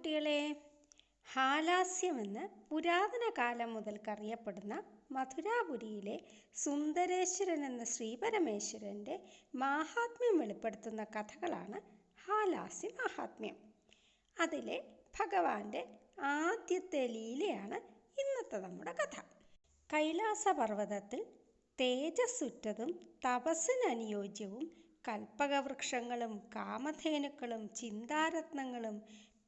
കുട്ടികളെ, ഹാലാസ്യമെന്ന് പുരാതന കാലം മുതൽക്കറിയപ്പെടുന്ന മധുരാപുരിയിലെ സുന്ദരേശ്വരൻ എന്ന ശ്രീപരമേശ്വരൻ്റെ മാഹാത്മ്യം വെളിപ്പെടുത്തുന്ന കഥകളാണ് ഹാലാസ്യ മാഹാത്മ്യം. അതിലെ ഭഗവാന്റെ ആദ്യത്തെ ലീലയാണ് ഇന്നത്തെ നമ്മുടെ കഥ. കൈലാസപർവ്വതത്തിൽ തേജസ്സുറ്റതും തപസ്സിനനുയോജ്യവും കൽപ്പകവൃക്ഷങ്ങളും കാമധേനുക്കളും ചിന്താരത്നങ്ങളും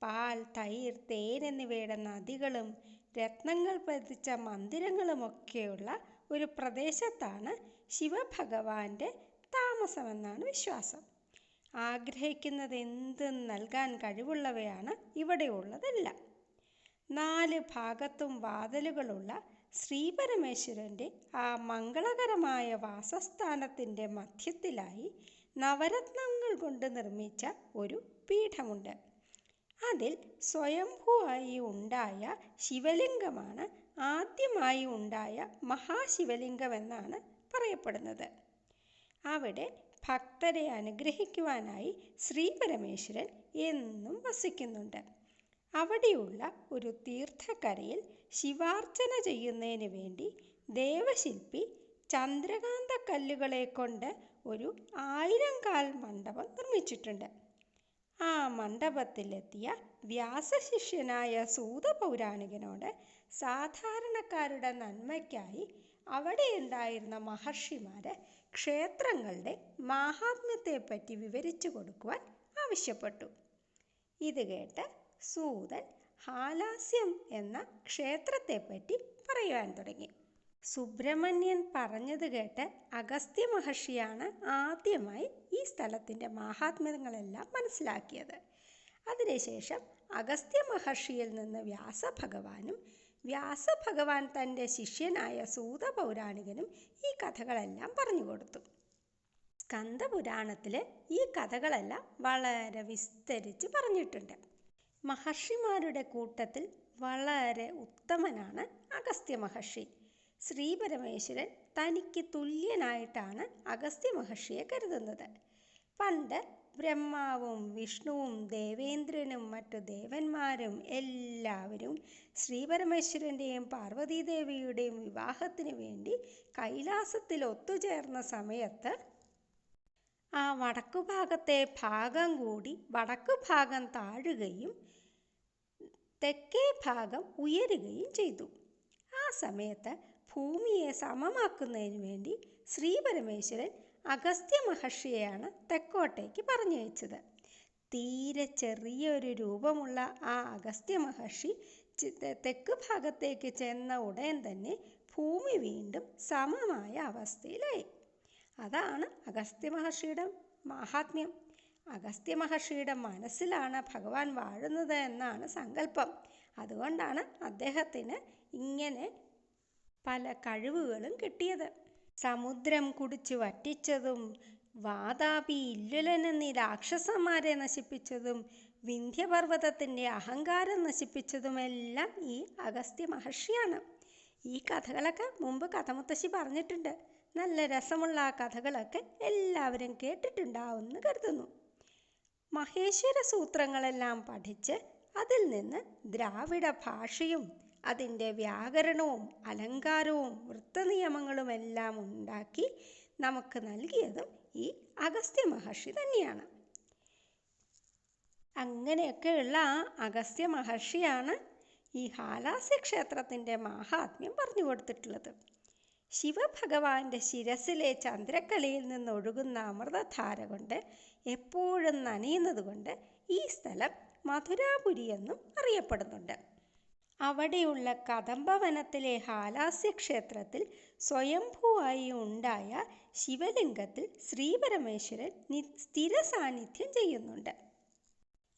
പാൽ, തൈർ, തേൻ എന്നിവയുടെ നദികളും രത്നങ്ങൾ പതിച്ച മന്ദിരങ്ങളുമൊക്കെയുള്ള ഒരു പ്രദേശത്താണ് ശിവഭഗവാന്റെ താമസമെന്നാണ് വിശ്വാസം. ആഗ്രഹിക്കുന്നത് എന്തും നൽകാൻ കഴിവുള്ളവയാണ് ഇവിടെയുള്ളതെല്ലാം. 4 ഭാഗത്തും വാതിലുകളുള്ള ശ്രീപരമേശ്വരൻ്റെ ആ മംഗളകരമായ വാസസ്ഥാനത്തിൻ്റെ മധ്യത്തിലായി നവരത്നങ്ങൾ കൊണ്ട് നിർമ്മിച്ച ഒരു പീഠമുണ്ട്. അതിൽ സ്വയംഭൂവായി ഉണ്ടായ ശിവലിംഗമാണ് ആദ്യമായി ഉണ്ടായ മഹാശിവലിംഗമെന്നാണ് പറയപ്പെടുന്നത്. അവിടെ ഭക്തരെ അനുഗ്രഹിക്കുവാനായി ശ്രീപരമേശ്വരൻ എന്നും വസിക്കുന്നുണ്ട്. അവിടെയുള്ള ഒരു തീർത്ഥക്കരയിൽ ശിവാർച്ചന ചെയ്യുന്നതിന് വേണ്ടി ദേവശില്പി ചന്ദ്രകാന്ത കല്ലുകളെ കൊണ്ട് ഒരു 1000 കാൽ മണ്ഡപം നിർമ്മിച്ചിട്ടുണ്ട്. ആ മണ്ഡപത്തിലെത്തിയ വ്യാസശിഷ്യനായ സൂതപൗരാണികനോട് സാധാരണക്കാരുടെ നന്മയ്ക്കായി അവിടെ ഉണ്ടായിരുന്ന മഹർഷിമാര് ക്ഷേത്രങ്ങളുടെ മാഹാത്മ്യത്തെപ്പറ്റി വിവരിച്ചു കൊടുക്കുവാൻ ആവശ്യപ്പെട്ടു. ഇത് കേട്ട് സൂതൻ ഹാലാസ്യം എന്ന ക്ഷേത്രത്തെപ്പറ്റി പറയുവാൻ തുടങ്ങി. സുബ്രഹ്മണ്യൻ പറഞ്ഞത് കേട്ട് അഗസ്ത്യ മഹർഷിയാണ് ആദ്യമായി ഈ സ്ഥലത്തിൻ്റെ മാഹാത്മ്യങ്ങളെല്ലാം മനസ്സിലാക്കിയത്. അതിനുശേഷം അഗസ്ത്യ മഹർഷിയിൽ നിന്ന് വ്യാസഭഗവാനും വ്യാസഭഗവാൻ തൻ്റെ ശിഷ്യനായ സൂതപൗരാണികനും ഈ കഥകളെല്ലാം പറഞ്ഞു കൊടുത്തു. സ്കന്ദപുരാണത്തിൽ ഈ കഥകളെല്ലാം വളരെ വിസ്തരിച്ച് പറഞ്ഞിട്ടുണ്ട്. മഹർഷിമാരുടെ കൂട്ടത്തിൽ വളരെ ഉത്തമനാണ് അഗസ്ത്യ മഹർഷി. ശ്രീപരമേശ്വരൻ തനിക്ക് തുല്യനായിട്ടാണ് അഗസ്ത്യ മഹർഷിയെ കരുതുന്നത്. പണ്ട് ബ്രഹ്മാവും വിഷ്ണുവും ദേവേന്ദ്രനും മറ്റു ദേവന്മാരും എല്ലാവരും ശ്രീപരമേശ്വരൻ്റെയും പാർവതീദേവിയുടെയും വിവാഹത്തിന് വേണ്ടി കൈലാസത്തിൽ ഒത്തുചേർന്ന സമയത്ത് ആ വടക്കുഭാഗത്തെ ഭാഗം കൂടി വടക്കു ഭാഗം താഴുകയും തെക്കേ ഭാഗം ഉയരുകയും ചെയ്തു. ആ സമയത്ത് ഭൂമിയെ സമമാക്കുന്നതിന് വേണ്ടി ശ്രീപരമേശ്വരൻ അഗസ്ത്യ മഹർഷിയെയാണ് തെക്കോട്ടേക്ക് പറഞ്ഞയച്ചത്. തീരെ ചെറിയൊരു രൂപമുള്ള ആ അഗസ്ത്യ മഹർഷി തെക്ക് ഭാഗത്തേക്ക് ചെന്ന ഉടൻ തന്നെ ഭൂമി വീണ്ടും സമമായ അവസ്ഥയിലായി. അതാണ് അഗസ്ത്യ മഹർഷിയുടെ മാഹാത്മ്യം. അഗസ്ത്യ മഹർഷിയുടെ മനസ്സിലാണ് ഭഗവാൻ വാഴുന്നത് എന്നാണ് സങ്കല്പം. അതുകൊണ്ടാണ് അദ്ദേഹത്തിന് ഇങ്ങനെ പല കഴിവുകളും കിട്ടിയത്. സമുദ്രം കുടിച്ചു വറ്റിച്ചതും വാതാപി, ഇല്ലുലൻ എന്നീ രാക്ഷസന്മാരെ നശിപ്പിച്ചതും വിന്ധ്യപർവ്വതത്തിൻ്റെ അഹങ്കാരം നശിപ്പിച്ചതുമെല്ലാം ഈ അഗസ്ത്യ മഹർഷിയാണ്. ഈ കഥകളൊക്കെ മുമ്പ് കഥമുത്തശ്ശി പറഞ്ഞിട്ടുണ്ട്. നല്ല രസമുള്ള ആ കഥകളൊക്കെ എല്ലാവരും കേട്ടിട്ടുണ്ടാവുമെന്ന് കരുതുന്നു. മഹേശ്വര സൂത്രങ്ങളെല്ലാം പഠിച്ച് അതിൽ നിന്ന് ദ്രാവിഡ ഭാഷയും അതിൻ്റെ വ്യാകരണവും അലങ്കാരവും വൃത്തനിയമങ്ങളുമെല്ലാം ഉണ്ടാക്കി നമുക്ക് നൽകിയതും ഈ അഗസ്ത്യ മഹർഷി തന്നെയാണ്. അങ്ങനെയൊക്കെയുള്ള ആ അഗസ്ത്യ മഹർഷിയാണ് ഈ ഹാലാസ്യ ക്ഷേത്രത്തിൻ്റെ മാഹാത്മ്യം പറഞ്ഞു കൊടുത്തിട്ടുള്ളത്. ശിവഭഗവാന്റെ ശിരസിലെ ചന്ദ്രക്കലയിൽ നിന്നൊഴുകുന്ന അമൃതധാര കൊണ്ട് എപ്പോഴും നനയുന്നത് കൊണ്ട് ഈ സ്ഥലം മധുരാപുരി എന്നും അറിയപ്പെടുന്നുണ്ട്. അവിടെയുള്ള കദംബവനത്തിലെ ഹാലാസ്യ ക്ഷേത്രത്തിൽ സ്വയംഭൂവായി ഉണ്ടായ ശിവലിംഗത്തിൽ ശ്രീപരമേശ്വരൻ സ്ഥിര സാന്നിധ്യം ചെയ്യുന്നുണ്ട്.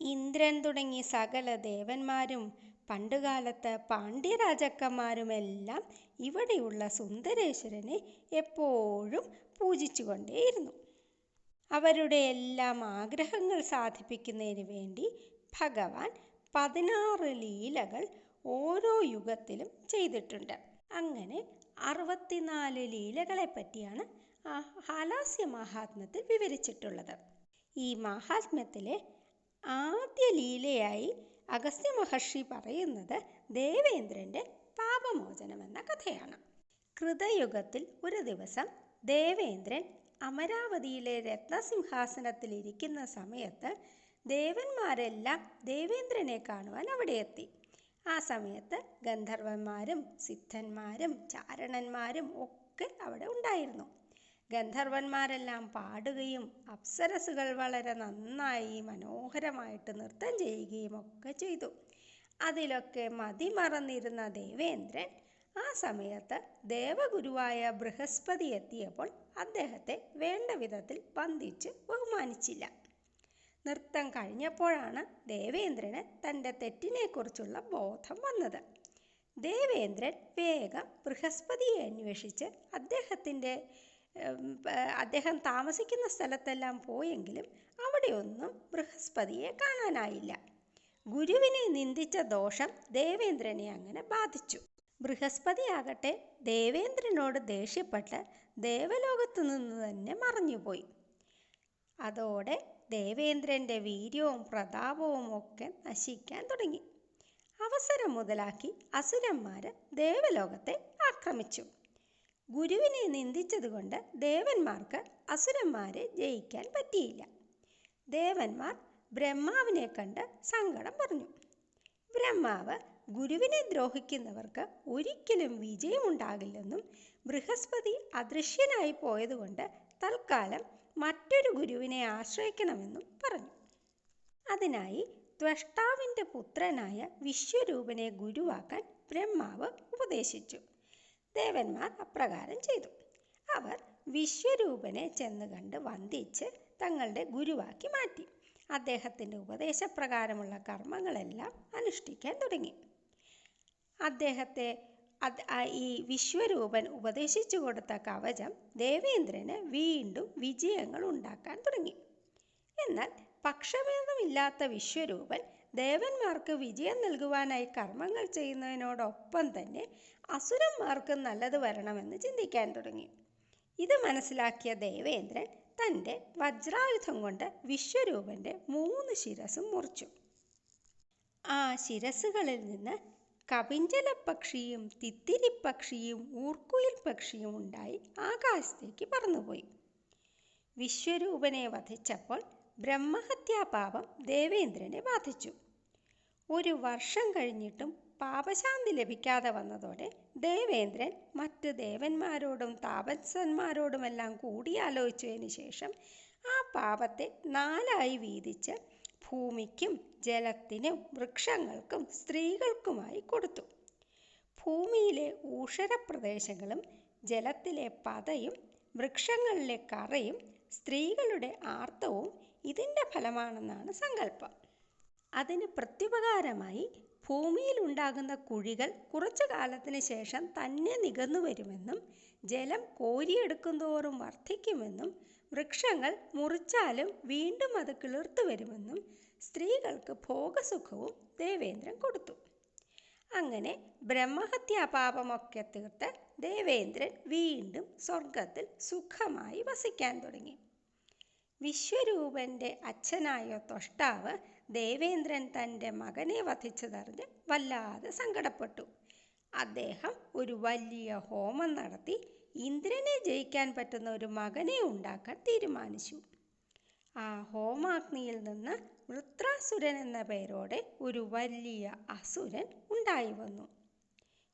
ഇന്ദ്രൻ തുടങ്ങി സകല ദേവന്മാരും പണ്ടുകാലത്ത് പാണ്ഡ്യരാജാക്കന്മാരുമെല്ലാം ഇവിടെയുള്ള സുന്ദരേശ്വരനെ എപ്പോഴും പൂജിച്ചുകൊണ്ടേയിരുന്നു. അവരുടെ എല്ലാം ആഗ്രഹങ്ങൾ സാധിപ്പിക്കുന്നതിന് വേണ്ടി ഭഗവാൻ 16 ലീലകൾ ഓരോ യുഗത്തിലും ചെയ്തിട്ടുണ്ട്. അങ്ങനെ 64 ലീലകളെ പറ്റിയാണ് ഹാലാസ്യ മഹാത്മ്യത്തിൽ വിവരിച്ചിട്ടുള്ളത്. ഈ മഹാത്മ്യത്തിലെ ആദ്യ ലീലയായി അഗസ്ത്യ മഹർഷി പറയുന്നത് ദേവേന്ദ്രൻ്റെ പാപമോചനം എന്ന കഥയാണ്. കൃതയുഗത്തിൽ ഒരു ദിവസം ദേവേന്ദ്രൻ അമരാവതിയിലെ രത്നസിംഹാസനത്തിൽ ഇരിക്കുന്ന സമയത്ത് ദേവന്മാരെല്ലാം ദേവേന്ദ്രനെ കാണുവാൻ അവിടെ എത്തി. ആ സമയത്ത് ഗന്ധർവന്മാരും സിദ്ധന്മാരും ചാരണന്മാരും ഒക്കെ അവിടെ ഉണ്ടായിരുന്നു. ഗന്ധർവന്മാരെല്ലാം പാടുകയും അപ്സരസുകൾ വളരെ നന്നായി മനോഹരമായിട്ട് നൃത്തം ചെയ്യുകയും ഒക്കെ ചെയ്തു. അതിലൊക്കെ മതിമറന്നിരുന്ന ദേവേന്ദ്രൻ ആ സമയത്ത് ദേവഗുരുവായ ബൃഹസ്പതി എത്തിയപ്പോൾ അദ്ദേഹത്തെ വേണ്ട വിധത്തിൽ വന്ദിച്ച് ബഹുമാനിച്ചില്ല. നൃത്തം കഴിഞ്ഞപ്പോഴാണ് ദേവേന്ദ്രന് തൻ്റെ തെറ്റിനെക്കുറിച്ചുള്ള ബോധം വന്നത്. ദേവേന്ദ്രൻ വേഗം ബൃഹസ്പതിയെ അന്വേഷിച്ച് അദ്ദേഹം താമസിക്കുന്ന സ്ഥലത്തെല്ലാം പോയെങ്കിലും അവിടെയൊന്നും ബൃഹസ്പതിയെ കാണാനായില്ല. ഗുരുവിനെ നിന്ദിച്ച ദോഷം ദേവേന്ദ്രനെ അങ്ങനെ ബാധിച്ചു. ബൃഹസ്പതിയാകട്ടെ ദേവേന്ദ്രനോട് ദേഷ്യപ്പെട്ട് ദേവലോകത്തു നിന്ന് തന്നെ മറഞ്ഞുപോയി. അതോടെ ദേവേന്ദ്രൻ്റെ വീര്യവും പ്രതാപവും ഒക്കെ നശിക്കാൻ തുടങ്ങി. അവസരം മുതലാക്കി അസുരന്മാർ ദേവലോകത്തെ ആക്രമിച്ചു. ഗുരുവിനെ നിന്ദിച്ചതുകൊണ്ട് ദേവന്മാർക്ക് അസുരന്മാരെ ജയിക്കാൻ പറ്റിയില്ല. ദേവന്മാർ ബ്രഹ്മാവിനെ കണ്ട് സങ്കടം പറഞ്ഞു. ബ്രഹ്മാവ് ഗുരുവിനെ ദ്രോഹിക്കുന്നവർക്ക് ഒരിക്കലും വിജയമുണ്ടാകില്ലെന്നും ബൃഹസ്പതി അദൃശ്യനായി പോയതുകൊണ്ട് തൽക്കാലം മറ്റൊരു ഗുരുവിനെ ആശ്രയിക്കണമെന്നും പറഞ്ഞു. അതിനായി ത്വഷ്ടാവിൻ്റെ പുത്രനായ വിശ്വരൂപനെ ഗുരുവാക്കാൻ ബ്രഹ്മാവ് ഉപദേശിച്ചു. ദേവന്മാർ അപ്രകാരം ചെയ്തു. അവർ വിശ്വരൂപനെ ചെന്ന് കണ്ട് വന്ദിച്ച് തങ്ങളുടെ ഗുരുവാക്കി മാറ്റി. അദ്ദേഹത്തിൻ്റെ ഉപദേശപ്രകാരമുള്ള കർമ്മങ്ങളെല്ലാം അനുഷ്ഠിക്കാൻ തുടങ്ങി. ഈ വിശ്വരൂപൻ ഉപദേശിച്ചു കൊടുത്ത കവചം ദേവേന്ദ്രന് വീണ്ടും വിജയങ്ങൾ ഉണ്ടാക്കാൻ തുടങ്ങി. എന്നാൽ പക്ഷഭേദമില്ലാത്ത വിശ്വരൂപൻ ദേവന്മാർക്ക് വിജയം നൽകുവാനായി കർമ്മങ്ങൾ ചെയ്യുന്നതിനോടൊപ്പം തന്നെ അസുരന്മാർക്ക് നല്ലത് വരണമെന്ന് ചിന്തിക്കാൻ തുടങ്ങി. ഇത് മനസ്സിലാക്കിയ ദേവേന്ദ്രൻ തൻ്റെ വജ്രായുധം കൊണ്ട് വിശ്വരൂപൻ്റെ 3 ശിരസും മുറിച്ചു. ആ ശിരസുകളിൽ നിന്ന് കപിഞ്ചലപ്പക്ഷിയും തിത്തിരിപ്പക്ഷിയും ഊർക്കുയിൽ പക്ഷിയും ഉണ്ടായി ആകാശത്തേക്ക് പറന്നുപോയി. വിശ്വരൂപനെ വധിച്ചപ്പോൾ ബ്രഹ്മഹത്യാപാപം ദേവേന്ദ്രനെ ബാധിച്ചു. 1 വർഷം കഴിഞ്ഞിട്ടും പാപശാന്തി ലഭിക്കാതെ വന്നതോടെ ദേവേന്ദ്രൻ മറ്റ് ദേവന്മാരോടും താപസന്മാരോടുമെല്ലാം കൂടിയാലോചിച്ചതിന് ശേഷം ആ പാപത്തെ 4ആയി വീതിച്ച് ഭൂമിക്കും ജലത്തിനും വൃക്ഷങ്ങൾക്കും സ്ത്രീകൾക്കുമായി കൊടുത്തു. ഭൂമിയിലെ ഊഷരപ്രദേശങ്ങളും ജലത്തിലെ പതയും വൃക്ഷങ്ങളിലെ കറയും സ്ത്രീകളുടെ ആർത്തവും ഇതിൻ്റെ ഫലമാണെന്നാണ് സങ്കല്പം. അതിന് പ്രത്യുപകാരമായി ഭൂമിയിൽ ഉണ്ടാകുന്ന കുഴികൾ കുറച്ചു കാലത്തിന് ശേഷം തന്നെ നികന്നു വരുമെന്നും ജലം കോരിയെടുക്കുന്തോറും വർദ്ധിക്കുമെന്നും വൃക്ഷങ്ങൾ മുറിച്ചാലും വീണ്ടും അത് കിളിർത്തു വരുമെന്നും സ്ത്രീകൾക്ക് ഭോഗസുഖവും ദേവേന്ദ്രൻ കൊടുത്തു. അങ്ങനെ ബ്രഹ്മഹത്യാപാപമൊക്കെ തീർത്ത് ദേവേന്ദ്രൻ വീണ്ടും സ്വർഗത്തിൽ സുഖമായി വസിക്കാൻ തുടങ്ങി. വിശ്വരൂപൻ്റെ അച്ഛനായ ത്വഷ്ടാവ് ദേവേന്ദ്രൻ തൻ്റെ മകനെ വധിച്ചതറിഞ്ഞ് വല്ലാതെ സങ്കടപ്പെട്ടു. അദ്ദേഹം ഒരു വലിയ ഹോമം നടത്തി ഇന്ദ്രനെ ജയിക്കാൻ പറ്റുന്ന ഒരു മകനെ ഉണ്ടാക്കാൻ തീരുമാനിച്ചു. ആ ഹോമാഗ്നിയിൽ നിന്ന് വൃത്രാസുരൻ എന്ന പേരോടെ ഒരു വലിയ അസുരൻ ഉണ്ടായി വന്നു.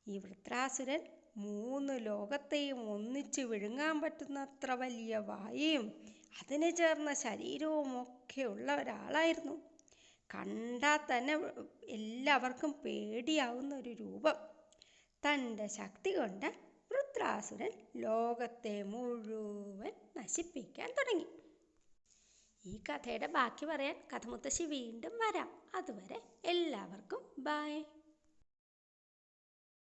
ഈ വൃത്രാസുരൻ 3 ലോകത്തെയും ഒന്നിച്ചു വിഴുങ്ങാൻ പറ്റുന്നത്ര വലിയ വായയും അതിന് ചേർന്ന ശരീരവും ഒക്കെ ഉള്ള ഒരാളായിരുന്നു. കണ്ടാൽ തന്നെ എല്ലാവർക്കും പേടിയാവുന്ന ഒരു രൂപം. തൻ്റെ ശക്തി കൊണ്ട് വൃത്രാസുരൻ ലോകത്തെ മുഴുവൻ നശിപ്പിക്കാൻ തുടങ്ങി. ഈ കഥയുടെ ബാക്കി പറയാൻ കഥമുത്തശ്ശി വീണ്ടും വരാം. അതുവരെ എല്ലാവർക്കും ബൈ.